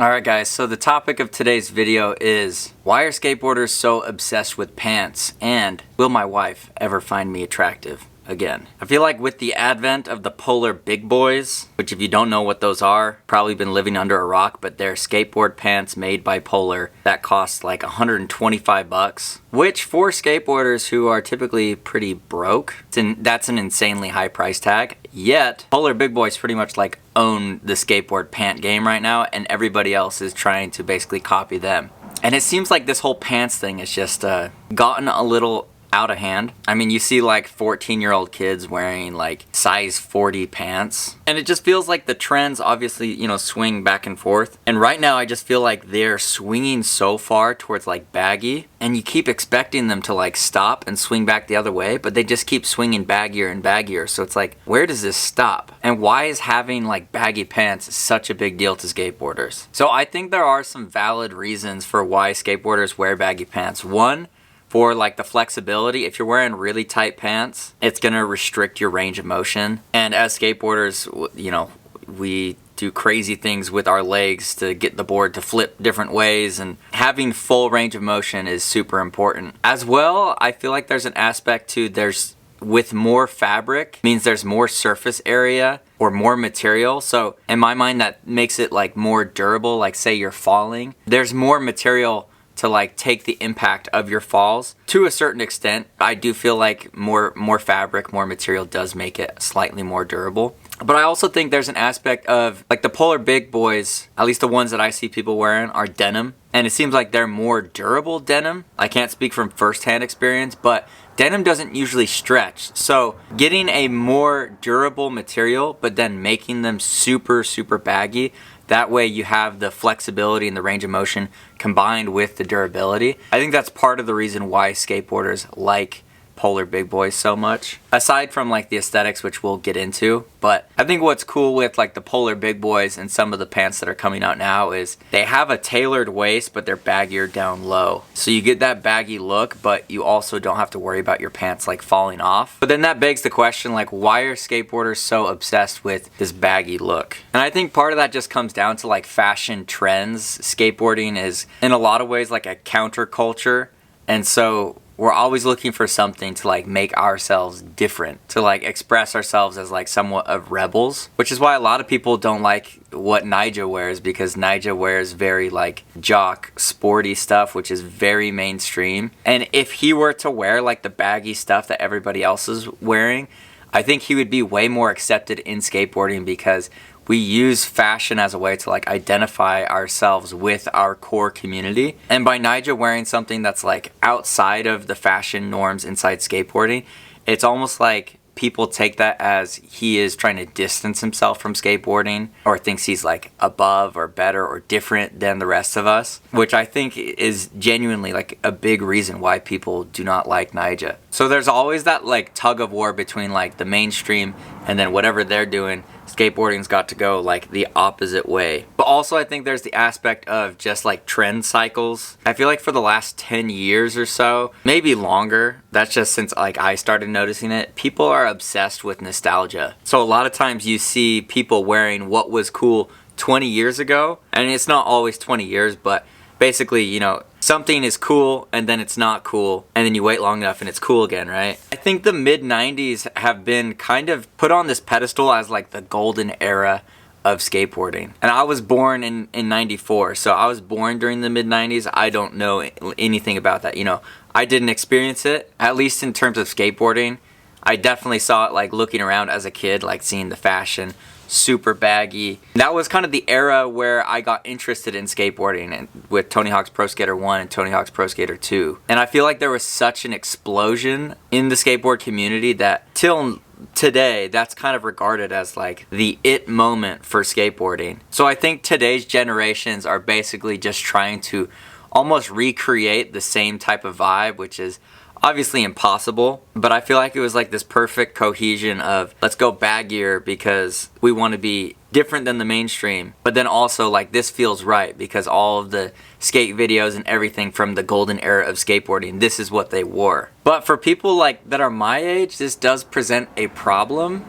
Alright guys, so the topic of today's video is, why are skateboarders so obsessed with pants, and will my wife ever find me attractive again? I feel like with the advent of the Polar Big Boys, which if you don't know what those are, probably been living under a rock, but they're skateboard pants made by Polar that cost like 125 bucks, which for skateboarders who are typically pretty broke, that's an insanely high price tag. Yet, Polar Big Boys pretty much like own the skateboard pant game right now, and everybody else is trying to basically copy them. And it seems like this whole pants thing has just gotten a little out of hand. I mean, you see like 14-year-old kids wearing like size 40 pants, and it just feels like the trends obviously, you know, swing back and forth. And right now I just feel like they're swinging so far towards like baggy, and you keep expecting them to like stop and swing back the other way, but they just keep swinging baggier and baggier. So it's like, where does this stop? And why is having like baggy pants such a big deal to skateboarders? So I think there are some valid reasons for why skateboarders wear baggy pants. One, for like the flexibility. If you're wearing really tight pants, it's gonna restrict your range of motion. And as skateboarders, you know, we do crazy things with our legs to get the board to flip different ways, and having full range of motion is super important. As well, I feel like there's an aspect to with more fabric means there's more surface area or more material. So in my mind, that makes it like more durable. Like say you're falling, there's more material to like take the impact of your falls to a certain extent. I do feel like more fabric, more material does make it slightly more durable. But I also think there's an aspect of like the Polar Big Boys, at least the ones that I see people wearing, are denim. And it seems like they're more durable denim. I can't speak from firsthand experience, but denim doesn't usually stretch. So getting a more durable material, but then making them super baggy, that way you have the flexibility and the range of motion combined with the durability. I think that's part of the reason why skateboarders like Polar Big Boys so much. Aside from like the aesthetics, which we'll get into. But I think what's cool with like the Polar Big Boys and some of the pants that are coming out now is they have a tailored waist, but they're baggier down low. So you get that baggy look, but you also don't have to worry about your pants like falling off. But then that begs the question, like, why are skateboarders so obsessed with this baggy look? And I think part of that just comes down to like fashion trends. Skateboarding is in a lot of ways like a counterculture. And so we're always looking for something to like make ourselves different, to like express ourselves as like somewhat of rebels, which is why a lot of people don't like what Nyjah wears, because Nyjah wears very like jock, sporty stuff, which is very mainstream. And if he were to wear like the baggy stuff that everybody else is wearing, I think he would be way more accepted in skateboarding, because we use fashion as a way to like identify ourselves with our core community. And by Nyjah wearing something that's like outside of the fashion norms inside skateboarding, it's almost like people take that as he is trying to distance himself from skateboarding, or thinks he's like above or better or different than the rest of us, which I think is genuinely like a big reason why people do not like Nyjah. So there's always that like tug of war between like the mainstream and then whatever they're doing. Skateboarding's got to go like the opposite way. But also I think there's the aspect of just like trend cycles. I feel like for the last 10 years or so, maybe longer, that's just since like I started noticing it, people are obsessed with nostalgia. So a lot of times you see people wearing what was cool 20 years ago, and it's not always 20 years, but basically, you know, something is cool and then it's not cool, and then you wait long enough and it's cool again, right? I think the mid-90s have been kind of put on this pedestal as like the golden era of skateboarding. And I was born in 94, so I was born during the mid-90s. I don't know anything about that, you know. I didn't experience it, at least in terms of skateboarding. I definitely saw it like looking around as a kid, like seeing the fashion, super baggy. That was kind of the era where I got interested in skateboarding, and with Tony Hawk's Pro Skater 1 and Tony Hawk's Pro Skater 2. And I feel like there was such an explosion in the skateboard community that till today, that's kind of regarded as like the it moment for skateboarding. So I think today's generations are basically just trying to almost recreate the same type of vibe, which is obviously impossible, but I feel like it was like this perfect cohesion of let's go baggier because we want to be different than the mainstream, but then also like this feels right because all of the skate videos and everything from the golden era of skateboarding, this is what they wore. But for people like that are my age, this does present a problem,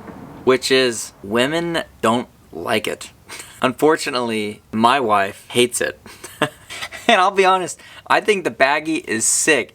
which is women don't like it. Unfortunately, my wife hates it. And I'll be honest, I think the baggy is sick.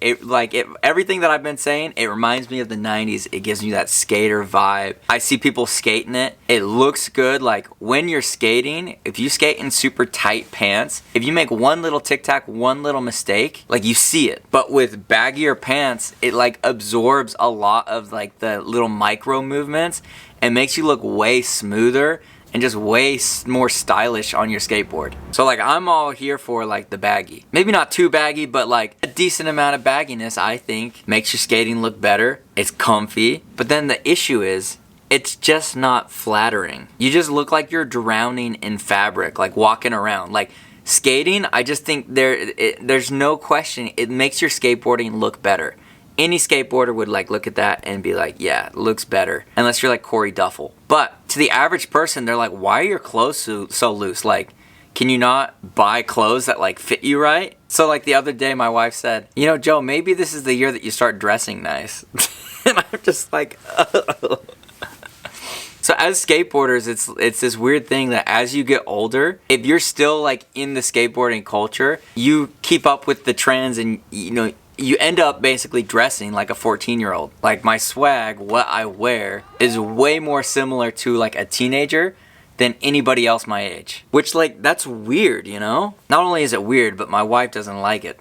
Everything that I've been saying, it reminds me of the 90s. It gives me that skater vibe. I see people skating it. It looks good. Like when you're skating, if you skate in super tight pants, if you make one little tic-tac, one little mistake, like you see it. But with baggier pants, it like absorbs a lot of like the little micro movements and makes you look way smoother and just way more stylish on your skateboard. So like I'm all here for like the baggy. Maybe not too baggy, but like a decent amount of bagginess I think makes your skating look better. It's comfy. But then the issue is it's just not flattering. You just look like you're drowning in fabric, like walking around. Like skating, I just think there's no question it makes your skateboarding look better. Any skateboarder would like look at that and be like, yeah, it looks better. Unless you're like Corey Duffel. But to the average person, they're like, why are your clothes so loose? Like, can you not buy clothes that like fit you right? So like the other day, my wife said, you know, Joe, maybe this is the year that you start dressing nice. And I'm just like, oh. So as skateboarders, it's this weird thing that as you get older, if you're still like in the skateboarding culture, you keep up with the trends and you know, you end up basically dressing like a 14-year-old. Like my swag, what I wear, is way more similar to like a teenager than anybody else my age. Which like, that's weird, you know? Not only is it weird, but my wife doesn't like it.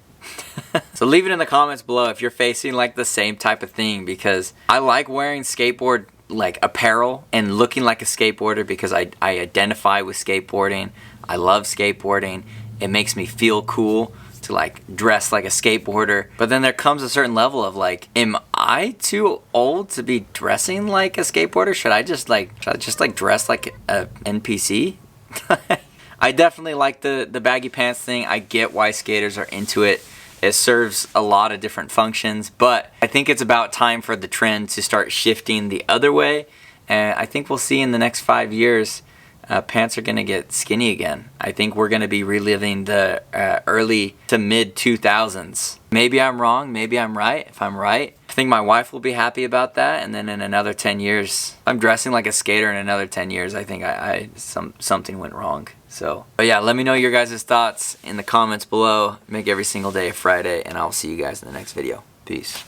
So leave it in the comments below if you're facing like the same type of thing, because I like wearing skateboard like apparel and looking like a skateboarder because I identify with skateboarding. I love skateboarding. It makes me feel cool to like dress like a skateboarder. But then there comes a certain level of like, am I too old to be dressing like a skateboarder? Should I just like dress like a NPC? I definitely like the baggy pants thing. I get why skaters are into it. It serves a lot of different functions, but I think it's about time for the trend to start shifting the other way. And I think we'll see in the next 5 years pants are going to get skinny again. I think we're going to be reliving the early to mid 2000s. Maybe I'm wrong, maybe I'm right. If I'm right, I think my wife will be happy about that. And then in another 10 years, if I'm dressing like a skater in another 10 years, I think something went wrong. So, but yeah, let me know your guys' thoughts in the comments below. Make every single day a Friday, and I'll see you guys in the next video. Peace.